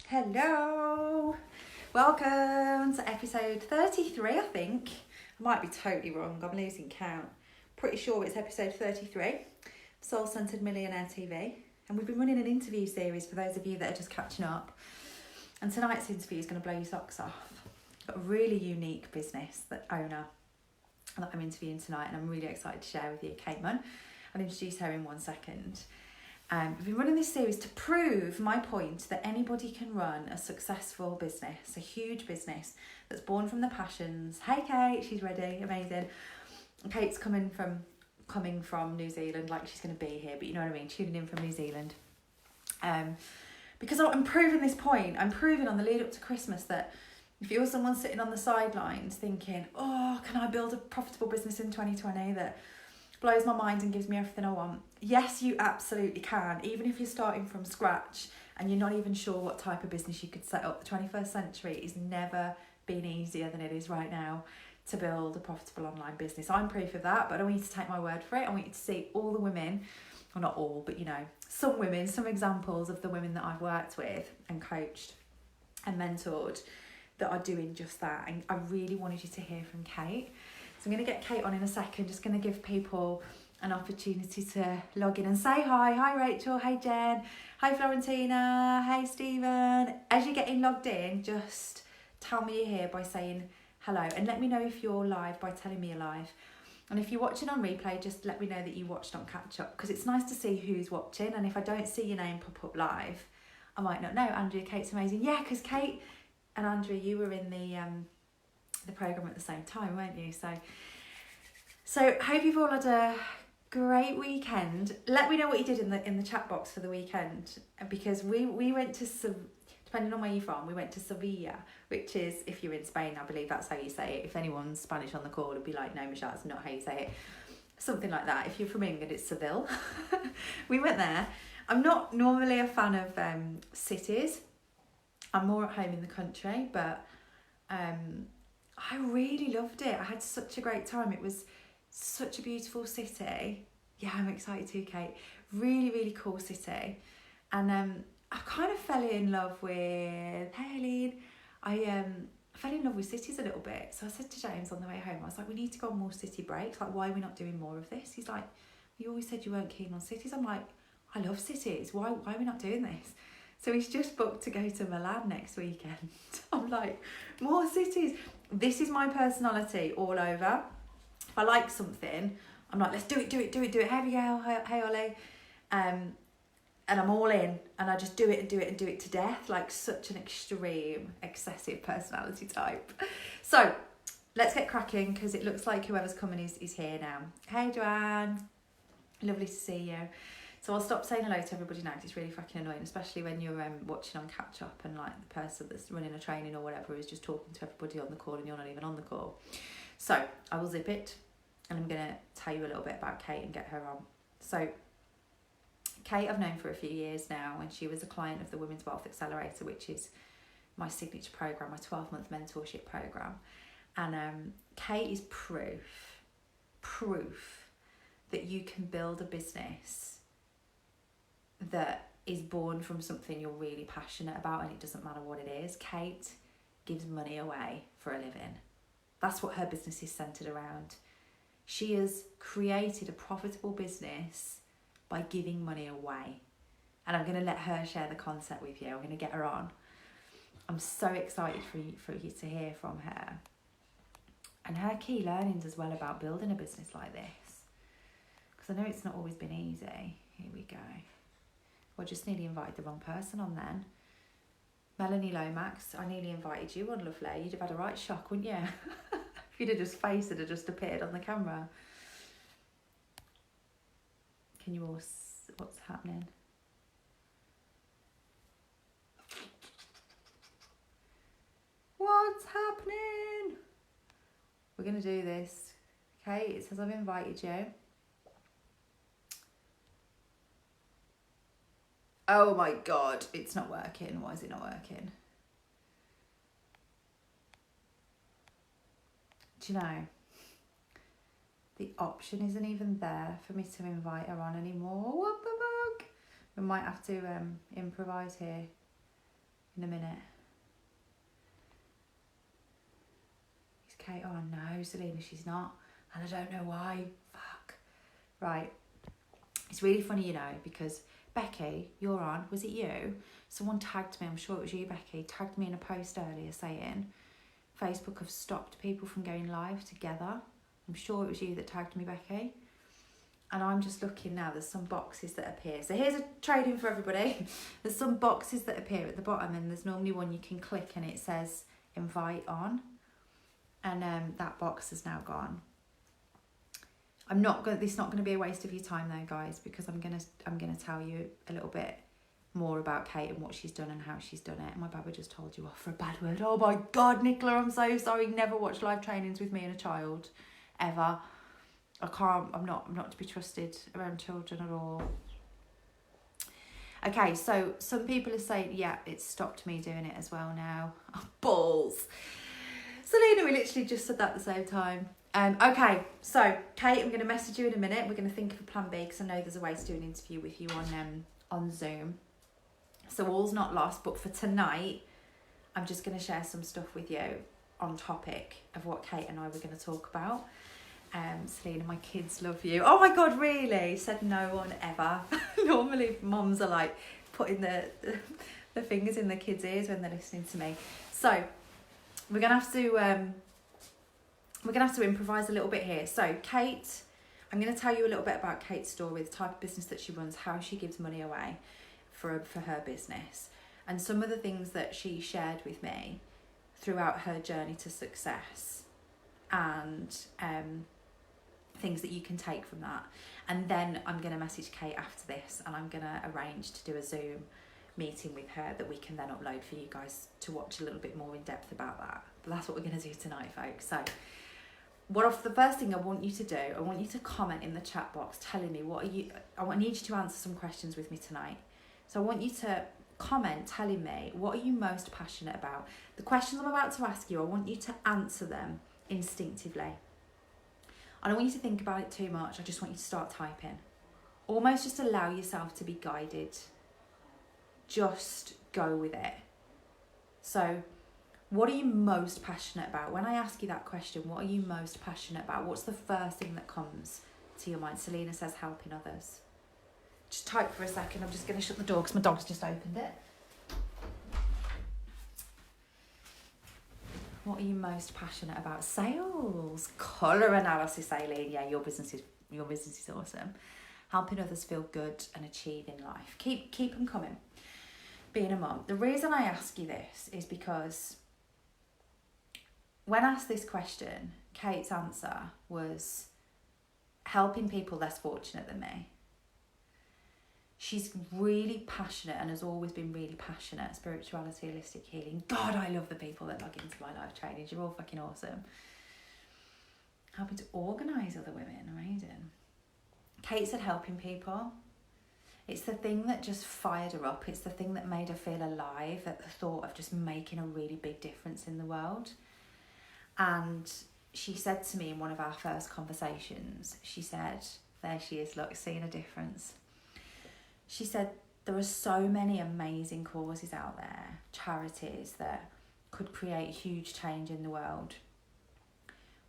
Hello, welcome to episode 33, I think. I might be totally wrong, I'm losing count. Pretty sure it's episode 33, Soul Centered Millionaire TV. And we've been running an interview series for those of you that are just catching up. And tonight's interview is going to blow your socks off. I've got a really unique business owner that I'm interviewing tonight, and I'm really excited to share with you, Kate Munn. I'll introduce her in 1 second. We've been running this series to prove my point that anybody can run a successful business, a huge business that's born from the passions. Hey Kate, she's ready, amazing. Kate's coming from New Zealand, like she's going to be here, but you know what I mean, tuning in from New Zealand. Because I'm proving this point, I'm proving on the lead up to Christmas that if you're someone sitting on the sidelines thinking, oh, can I build a profitable business in 2020 that blows my mind and gives me everything I want? Yes, you absolutely can. Even if you're starting from scratch and you're not even sure what type of business you could set up, the 21st century has never been easier than it is right now to build a profitable online business. I'm proof of that, but I don't want you to take my word for it. I want you to see all the women, well not all, but you know, some women, some examples of the women that I've worked with and coached and mentored that are doing just that. And I really wanted you to hear from Kate. So I'm going to get Kate on in a second, just going to give people an opportunity to log in and say hi. Hi Rachel, hey Jen, hi Florentina, hey Stephen. As you're getting logged in, just tell me you're here by saying hello, and let me know if you're live by telling me you're live. And if you're watching on replay, just let me know that you watched on catch up, because it's nice to see who's watching. And if I don't see your name pop up live, I might not know. Andrea, Kate's amazing. Yeah, because Kate and Andrea, you were in the programme at the same time, weren't you? So hope you've all had a great weekend. Let me know what you did in the chat box for the weekend, because we went to, depending on where you're from, we went to Sevilla, which is, if you're in Spain, I believe that's how you say it. If anyone's Spanish on the call, it'd be like, no Michelle, that's not how you say it. Something like that. If you're from England, it's Seville. We went there. I'm not normally a fan of cities. I'm more at home in the country, but I really loved it. I had such a great time. It was such a beautiful city. Yeah, I'm excited too, Kate. Really, really cool city. And I kind of fell in love with, hey Eileen, I fell in love with cities a little bit. So I said to James on the way home, I was like, we need to go on more city breaks. Like, why are we not doing more of this? He's like, you always said you weren't keen on cities. I'm like, I love cities. Why are we not doing this? So he's just booked to go to Milan next weekend. I'm like, more cities. This is my personality all over. If I like something, I'm like, let's do it. Here we go, hey Ollie. And I'm all in, and I just do it to death, like such an extreme, excessive personality type. So let's get cracking, because it looks like whoever's coming is here now. Hey Joanne, lovely to see you. So I'll stop saying hello to everybody now, because it's really fucking annoying, especially when you're watching on catch up and like the person that's running a training or whatever is just talking to everybody on the call and you're not even on the call. So I will zip it, and I'm going to tell you a little bit about Kate and get her on. So Kate I've known for a few years now, and she was a client of the Women's Wealth Accelerator, which is my signature program, my 12-month mentorship program. And Kate is proof that you can build a business that is born from something you're really passionate about, and it doesn't matter what it is. Kate gives money away for a living. That's what her business is centered around. She has created a profitable business by giving money away. And I'm going to let her share the concept with you. I'm going to get her on. I'm so excited for you to hear from her. And her key learnings as well about building a business like this. Because I know it's not always been easy. Here we go. Well, just nearly invited the wrong person on then. Melanie Lomax, I nearly invited you on, lovely. You'd have had a right shock, wouldn't you? If you'd have just faced it, had just appeared on the camera. Can you all, what's happening? What's happening? We're going to do this. Okay, it says I've invited you. Oh my God, it's not working. Why is it not working? Do you know, the option isn't even there for me to invite her on anymore. What the fuck? We might have to improvise here. in a minute. Is Kate on? No, Selena, she's not. And I don't know why. Fuck. Right. It's really funny, you know, because Becky, you're on. Was it you? Someone tagged me, I'm sure it was you, Becky, tagged me in a post earlier saying Facebook have stopped people from going live together. I'm sure it was you that tagged me, Becky. And I'm just looking now, there's some boxes that appear. So here's a trade-in for everybody. There's some boxes that appear at the bottom, and there's normally one you can click and it says invite on. And that box has now gone. This is not going to be a waste of your time though, guys, because I'm gonna tell you a little bit more about Kate and what she's done and how she's done it. My baba just told you off for a bad word. Oh my God, Nicola, I'm so sorry. Never watch live trainings with me and a child, ever. I'm not to be trusted around children at all. Okay, so some people are saying, yeah, it's stopped me doing it as well now. Oh, balls. Selena, we literally just said that at the same time. Okay, so Kate, I'm going to message you in a minute. We're going to think of a plan B because I know there's a way to do an interview with you on Zoom. So all's not lost, but for tonight, I'm just going to share some stuff with you on topic of what Kate and I were going to talk about. Selena, my kids love you. Oh my God, really? Said no one ever. Normally mums are like putting the fingers in the kids' ears when they're listening to me. So we're gonna have to improvise a little bit here. So Kate, I'm gonna tell you a little bit about Kate's story, the type of business that she runs, how she gives money away for her business, and some of the things that she shared with me throughout her journey to success, and things that you can take from that. And then I'm going to message Kate after this, and I'm going to arrange to do a Zoom meeting with her that we can then upload for you guys to watch a little bit more in depth about that. But that's what we're going to do tonight, folks. So the first thing I want you to do, I want you to comment in the chat box telling me I need you to answer some questions with me tonight. So I want you to comment telling me, what are you most passionate about? The questions I'm about to ask you, I want you to answer them instinctively. I don't want you to think about it too much. I just want you to start typing. Almost just allow yourself to be guided. Just go with it. So, what are you most passionate about? When I ask you that question, what are you most passionate about? What's the first thing that comes to your mind? Selena says helping others. Just type for a second. I'm just going to shut the door because my dog's just opened it. What are you most passionate about? Sales, colour analysis, Aileen. Yeah, your business is awesome. Helping others feel good and achieve in life. Keep them coming. Being a mum. The reason I ask you this is because when asked this question, Kate's answer was helping people less fortunate than me. She's really passionate and has always been really passionate. Spirituality, holistic healing. God, I love the people that log into my live trainings. You're all fucking awesome. Helping to organise other women. Amazing. Kate said helping people. It's the thing that just fired her up. It's the thing that made her feel alive at the thought of just making a really big difference in the world. And she said to me in one of our first conversations, she said, there she is, look, seeing a difference. She said, there are so many amazing causes out there, charities that could create huge change in the world,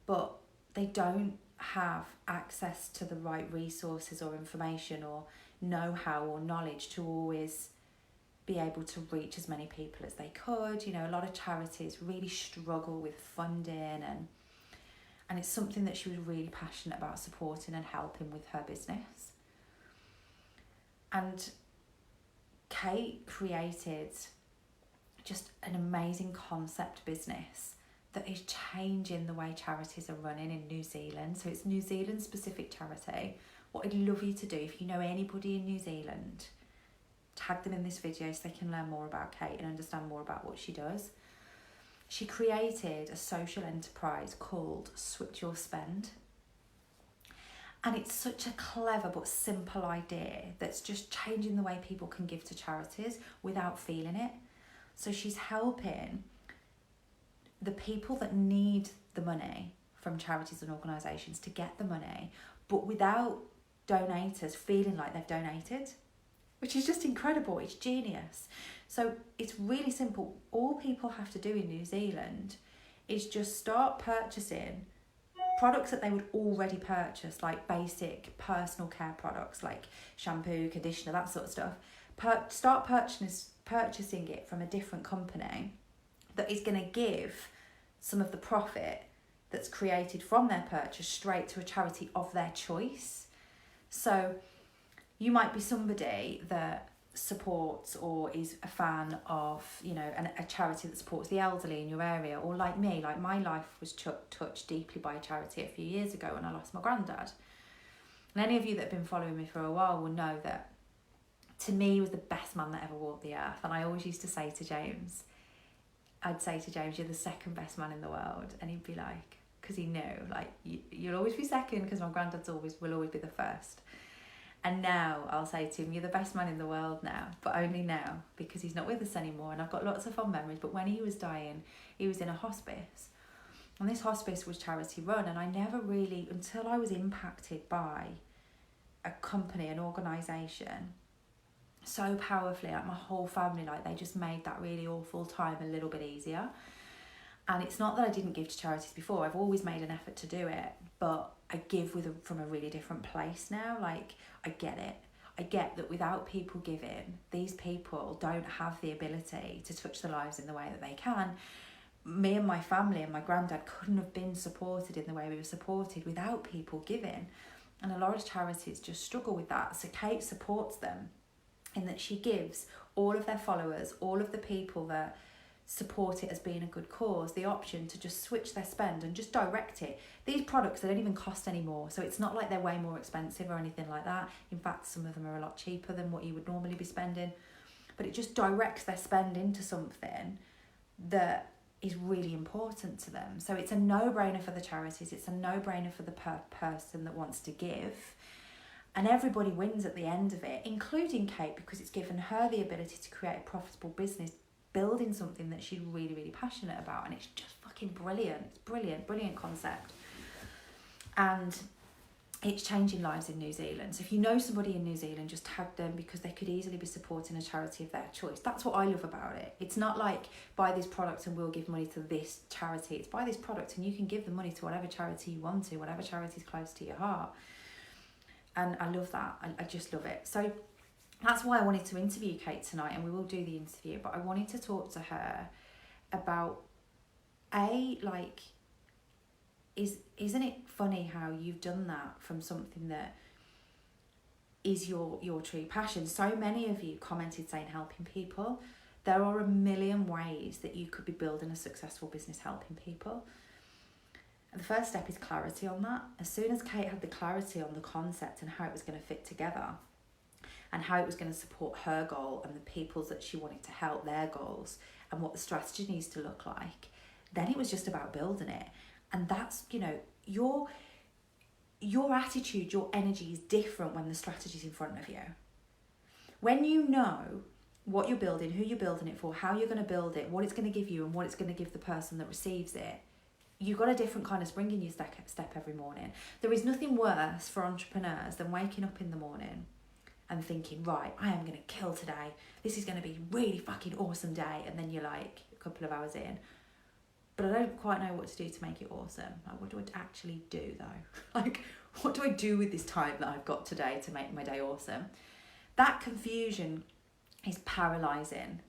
but they don't have access to the right resources or information or know-how or knowledge to always be able to reach as many people as they could. You know, a lot of charities really struggle with funding, and it's something that she was really passionate about supporting and helping with her business. And Kate created just an amazing concept business that is changing the way charities are running in New Zealand. So it's New Zealand specific charity. What I'd love you to do, if you know anybody in New Zealand, tag them in this video so they can learn more about Kate and understand more about what she does. She created a social enterprise called Switch Your Spend. And it's such a clever but simple idea that's just changing the way people can give to charities without feeling it. So she's helping the people that need the money from charities and organisations to get the money, but without donators feeling like they've donated, which is just incredible. It's genius. So it's really simple. All people have to do in New Zealand is just start purchasing products that they would already purchase, like basic personal care products like shampoo, conditioner, that sort of stuff. Start purchasing it from a different company that is going to give some of the profit that's created from their purchase straight to a charity of their choice. So you might be somebody that supports or is a fan of, you know, a charity that supports the elderly in your area, or like me, like my life was touched deeply by a charity a few years ago when I lost my granddad. And any of you that have been following me for a while will know that to me he was the best man that ever walked the earth. And I always used to say to James, you're the second best man in the world. And he'd be like, because he knew, like, you'll always be second because my granddad's will always be the first. And now I'll say to him, you're the best man in the world now, but only now because he's not with us anymore. And I've got lots of fond memories. But when he was dying, he was in a hospice. And this hospice was charity run. And I never really, until I was impacted by a company, an organisation, so powerfully, like my whole family, like they just made that really awful time a little bit easier. And it's not that I didn't give to charities before. I've always made an effort to do it, but I give from a really different place now. Like, I get it. I get that without people giving, these people don't have the ability to touch their lives in the way that they can. Me and my family and my granddad couldn't have been supported in the way we were supported without people giving. And a lot of charities just struggle with that. So Kate supports them in that she gives all of their followers, all of the people that support it as being a good cause, the option to just switch their spend and just direct it. These products, they don't even cost any more, so it's not like they're way more expensive or anything like that. In fact, some of them are a lot cheaper than what you would normally be spending, but it just directs their spend into something that is really important to them. So it's a no-brainer for the charities, it's a no-brainer for the person that wants to give, and everybody wins at the end of it, including Kate, because it's given her the ability to create a profitable business building something that she's really, really passionate about. And it's just fucking brilliant. It's brilliant concept. And it's changing lives in New Zealand. So if you know somebody in New Zealand, just tag them, because they could easily be supporting a charity of their choice. That's what I love about it. It's not like buy this product and we'll give money to this charity. It's buy this product and you can give the money to whatever charity you want to, whatever charity is close to your heart. And I love that. I just love it. So that's why I wanted to interview Kate tonight, and we will do the interview, but I wanted to talk to her about, isn't it funny how you've done that from something that is your true passion? So many of you commented saying helping people. There are a million ways that you could be building a successful business helping people. And the first step is clarity on that. As soon as Kate had the clarity on the concept and how it was going to fit together, and how it was going to support her goal and the people that she wanted to help, their goals, and what the strategy needs to look like, then it was just about building it. And that's, you know, your attitude, your energy is different when the strategy's in front of you. When you know what you're building, who you're building it for, how you're going to build it, what it's going to give you and what it's going to give the person that receives it, you've got a different kind of spring in your step every morning. There is nothing worse for entrepreneurs than waking up in the morning and thinking, right, I am going to kill today. This is going to be a really fucking awesome day. And then you're like a couple of hours in, but I don't quite know what to do to make it awesome. Like, what do I actually do though? Like, what do I do with this time that I've got today to make my day awesome? That confusion is paralysing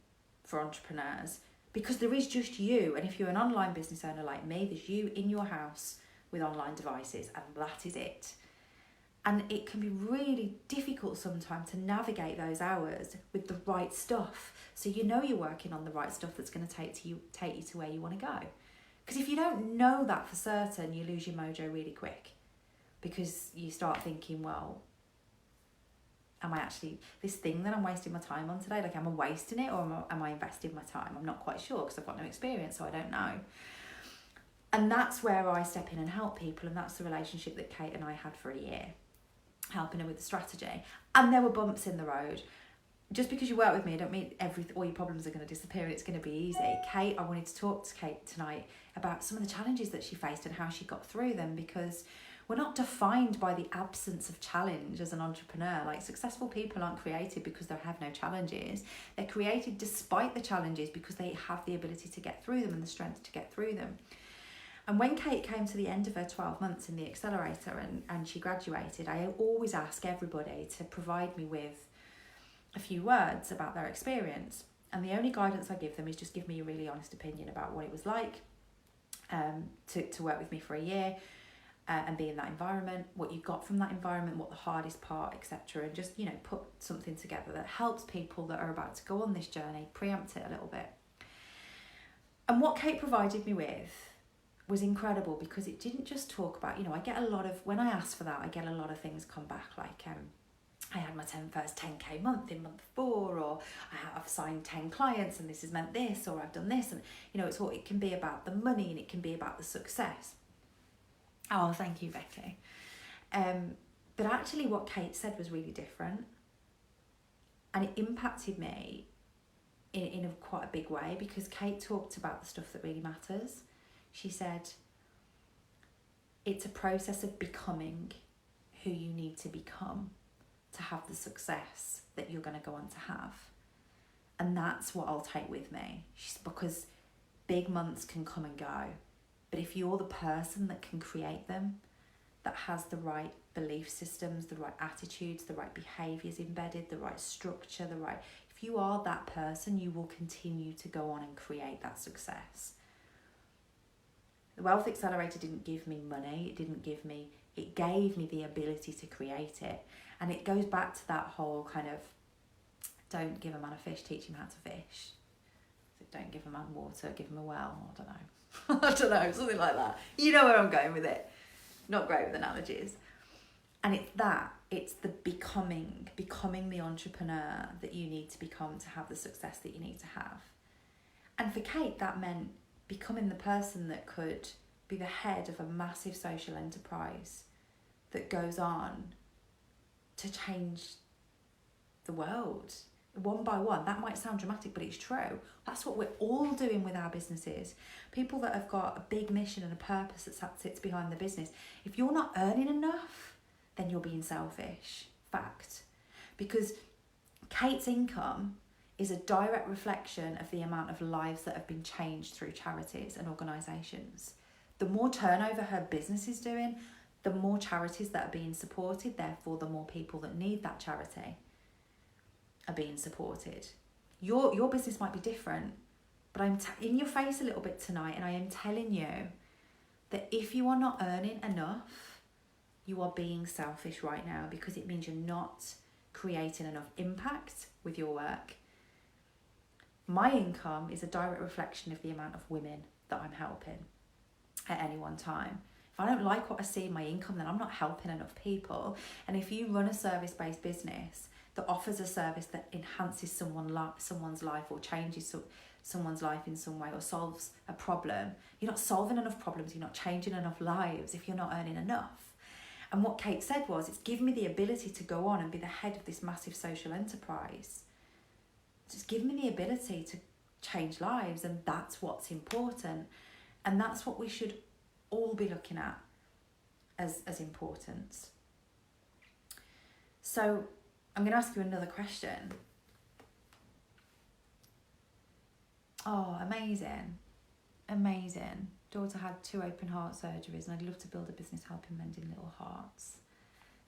for entrepreneurs, because there is just you. And if you're an online business owner like me, there's you in your house with online devices, and that is it. And it can be really difficult sometimes to navigate those hours with the right stuff. So you know you're working on the right stuff that's going to take you to where you want to go. Because if you don't know that for certain, you lose your mojo really quick. Because you start thinking, well, am I actually, this thing that I'm wasting my time on today, like, am I wasting it or am I investing my time? I'm not quite sure because I've got no experience, so I don't know. And that's where I step in and help people. And that's the relationship that Kate and I had for a year, helping her with the strategy. And there were bumps in the road. Just because you work with me, don't mean all your problems are going to disappear and it's going to be easy. Kate, I wanted to talk to Kate tonight about some of the challenges that she faced and how she got through them, because We're not defined by the absence of challenge as an entrepreneur. Like, successful people aren't created because they have no challenges. They're created despite the challenges because they have the ability to get through them and the strength to get through them. And when Kate came to the end of her 12 months in the accelerator and she graduated, I always ask everybody to provide me with a few words about their experience. And the only guidance I give them is just give me a really honest opinion about what it was like to work with me for a year and be in that environment, what you got from that environment, what the hardest part, etc. And just, put something together that helps people that are about to go on this journey, preempt it a little bit. And what Kate provided me with was incredible, because it didn't just talk about, I get a lot of, when I ask for that, I get a lot of things come back, like I had my first 10k month in month 4, or I've signed 10 clients and this has meant this, or I've done this, and it can be about the money and it can be about the success. Oh, thank you, Becky. But actually what Kate said was really different, and it impacted me in a quite a big way, because Kate talked about the stuff that really matters. She said, it's a process of becoming who you need to become to have the success that you're going to go on to have. And that's what I'll take with me, because big months can come and go. But if you're the person that can create them, that has the right belief systems, the right attitudes, the right behaviours embedded, the right structure, if you are that person, you will continue to go on and create that success. The Wealth Accelerator didn't give me money, it gave me the ability to create it. And it goes back to that whole kind of, don't give a man a fish, teach him how to fish. Don't give a man water, give him a well. I don't know. I don't know, something like that. You know where I'm going with it. Not great with analogies. And it's the becoming the entrepreneur that you need to become to have the success that you need to have. And for Kate, that meant becoming the person that could be the head of a massive social enterprise that goes on to change the world one by one. That might sound dramatic, but it's true. That's what we're all doing with our businesses. People that have got a big mission and a purpose that sits behind the business. If you're not earning enough, then you're being selfish. Fact. Because Kate's income is a direct reflection of the amount of lives that have been changed through charities and organisations. The more turnover her business is doing, the more charities that are being supported, therefore the more people that need that charity are being supported. Your business might be different, but I'm in your face a little bit tonight, and I am telling you that if you are not earning enough, you are being selfish right now, because it means you're not creating enough impact with your work. My income is a direct reflection of the amount of women that I'm helping at any one time. If I don't like what I see in my income, then I'm not helping enough people. And if you run a service-based business that offers a service that enhances someone's life or changes someone's life in some way or solves a problem, you're not solving enough problems, you're not changing enough lives if you're not earning enough. And what Kate said was, it's given me the ability to go on and be the head of this massive social enterprise. It's given me the ability to change lives, and that's what's important. And that's what we should all be looking at as importance. So I'm going to ask you another question. Oh, amazing. Daughter had 2 open heart surgeries, and I'd love to build a business helping mending little hearts.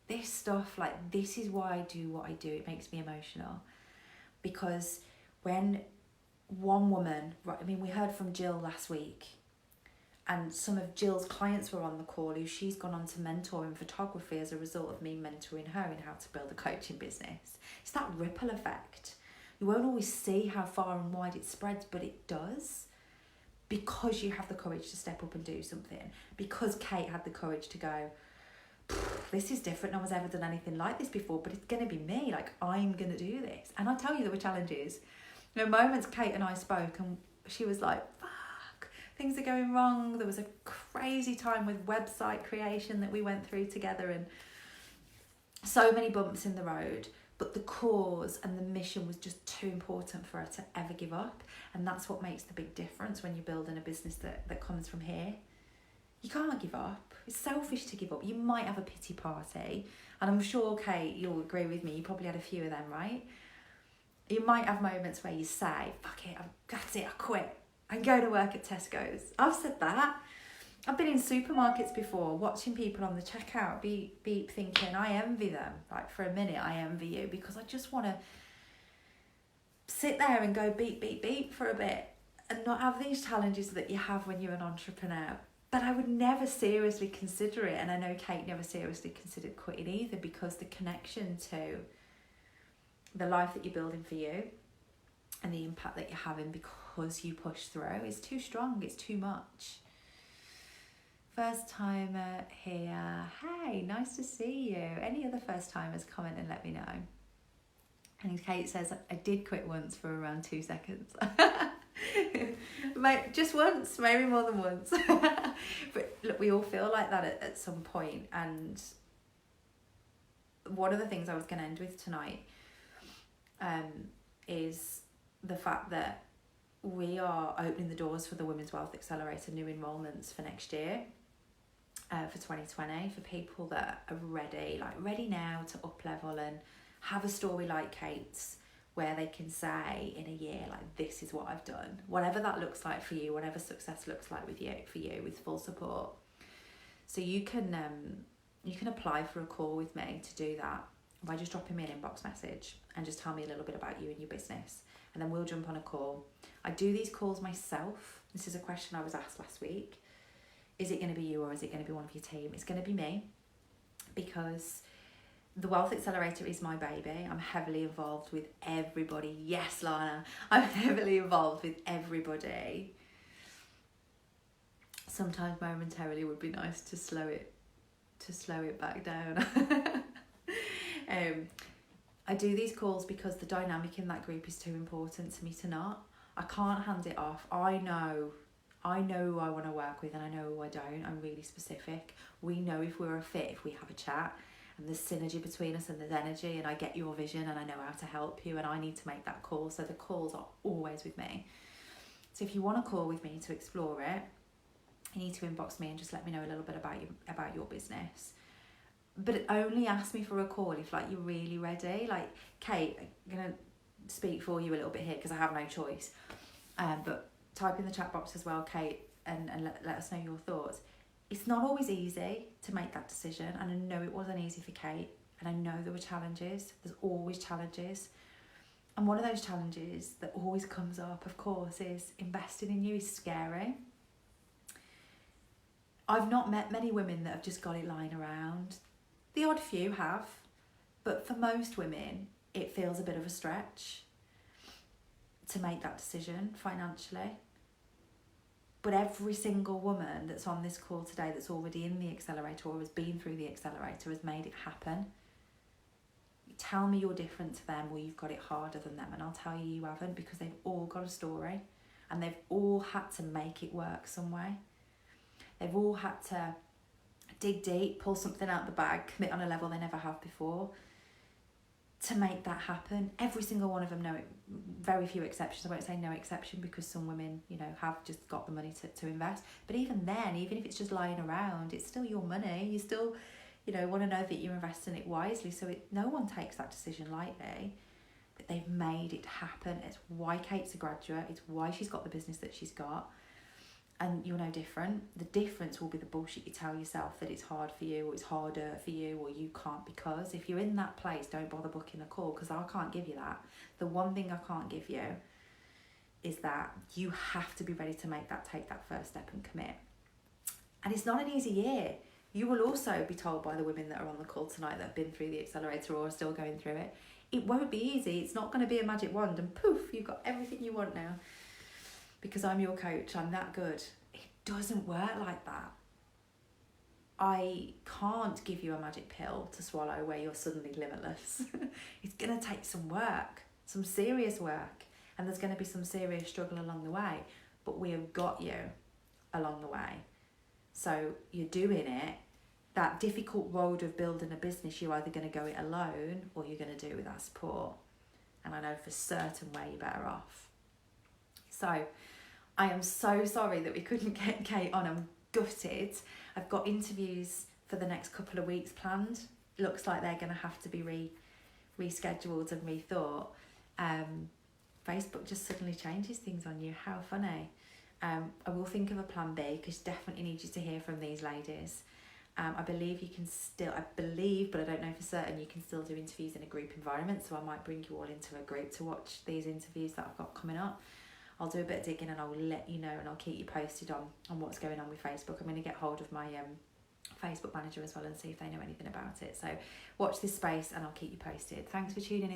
This stuff, this is why I do what I do. It makes me emotional. Because when one woman, we heard from Jill last week, and some of Jill's clients were on the call, who she's gone on to mentor in photography as a result of me mentoring her in how to build a coaching business. It's that ripple effect. You won't always see how far and wide it spreads, but it does, because you have the courage to step up and do something. Because Kate had the courage to go, this is different, no one's ever done anything like this before, but it's going to be me, I'm going to do this. And I tell you, there were challenges. Moments Kate and I spoke, and she was like, fuck, things are going wrong. There was a crazy time with website creation that we went through together, and so many bumps in the road, but the cause and the mission was just too important for her to ever give up. And that's what makes the big difference when you're building a business that comes from here. You can't give up. It's selfish to give up. You might have a pity party, and I'm sure, Kate, you'll agree with me, you probably had a few of them, right? You might have moments where you say, fuck it, that's it, I quit. I go to work at Tesco's. I've said that. I've been in supermarkets before, watching people on the checkout beep, beep, thinking, I envy them. Like, for a minute, I envy you, because I just want to sit there and go beep, beep, beep for a bit and not have these challenges that you have when you're an entrepreneur. But I would never seriously consider it, and I know Kate never seriously considered quitting either, because the connection to the life that you're building for you and the impact that you're having because you push through is too strong, it's too much. First timer here, hey, nice to see you. Any other first timers, comment and let me know. And Kate says, I did quit once for around 2 seconds. Just once, maybe more than once. But look, we all feel like that at some point. And one of the things I was going to end with tonight is the fact that we are opening the doors for the Women's Wealth Accelerator new enrolments for next year, for 2020, for people that are ready now to up level and have a story like Kate's, where they can say in a year, like, this is what I've done, whatever that looks like for you, whatever success looks like for you with full support. So you can apply for a call with me to do that by just dropping me an inbox message and just tell me a little bit about you and your business, and then we'll jump on a call. I do these calls myself. This is a question I was asked last week. Is it going to be you, or is it going to be one of your team? It's going to be me, because the Wealth Accelerator is my baby. I'm heavily involved with everybody. Yes, Lana, I'm heavily involved with everybody. Sometimes momentarily would be nice to slow it back down. I do these calls because the dynamic in that group is too important to me to not. I can't hand it off. I know who I want to work with, and I know who I don't. I'm really specific. We know if we're a fit, if we have a chat, and there's synergy between us and there's energy, and I get your vision and I know how to help you, and I need to make that call. So the calls are always with me. So if you want to call with me to explore it, you need to inbox me and just let me know a little bit about your business. But only ask me for a call if, like, you're really ready. Like, Kate, I'm going to speak for you a little bit here because I have no choice. But type in the chat box as well, Kate, and let us know your thoughts. It's not always easy to make that decision, and I know it wasn't easy for Kate, and I know there were challenges. There's always challenges. And one of those challenges that always comes up, of course, is investing in you is scary. I've not met many women that have just got it lying around. The odd few have, but for most women, it feels a bit of a stretch to make that decision financially. But every single woman that's on this call today that's already in the accelerator or has been through the accelerator has made it happen. Tell me you're different to them, or you've got it harder than them, and I'll tell you haven't, because they've all got a story and they've all had to make it work some way. They've all had to dig deep, pull something out the bag, commit on a level they never have before to make that happen. Every single one of them, very few exceptions. I won't say no exception, because some women, have just got the money to invest. But even then, even if it's just lying around, it's still your money. You still, want to know that you're investing it wisely. So no one takes that decision lightly. But they've made it happen. It's why Kate's a graduate. It's why she's got the business that she's got. And you're no different. The difference will be the bullshit you tell yourself, that it's hard for you, or it's harder for you, or you can't because. If you're in that place, don't bother booking a call, because I can't give you that. The one thing I can't give you is that you have to be ready to take that first step and commit. And it's not an easy year. You will also be told by the women that are on the call tonight that have been through the accelerator or are still going through it. It won't be easy. It's not going to be a magic wand and poof, you've got everything you want now. Because I'm your coach, I'm that good. It doesn't work like that. I can't give you a magic pill to swallow where you're suddenly limitless. It's going to take some work, some serious work, and there's going to be some serious struggle along the way, but we have got you along the way. So you're doing it. That difficult road of building a business, you're either going to go it alone or you're going to do it with that support. And I know for certain where you're better off. So I am so sorry that we couldn't get Kate on. I'm gutted. I've got interviews for the next couple of weeks planned. Looks like they're going to have to be rescheduled and rethought. Facebook just suddenly changes things on you. How funny. I will think of a plan B, because definitely need you to hear from these ladies. I believe, but I don't know for certain, you can still do interviews in a group environment, so I might bring you all into a group to watch these interviews that I've got coming up. I'll do a bit of digging and I'll let you know, and I'll keep you posted on what's going on with Facebook. I'm going to get hold of my Facebook manager as well and see if they know anything about it. So watch this space and I'll keep you posted. Thanks for tuning in.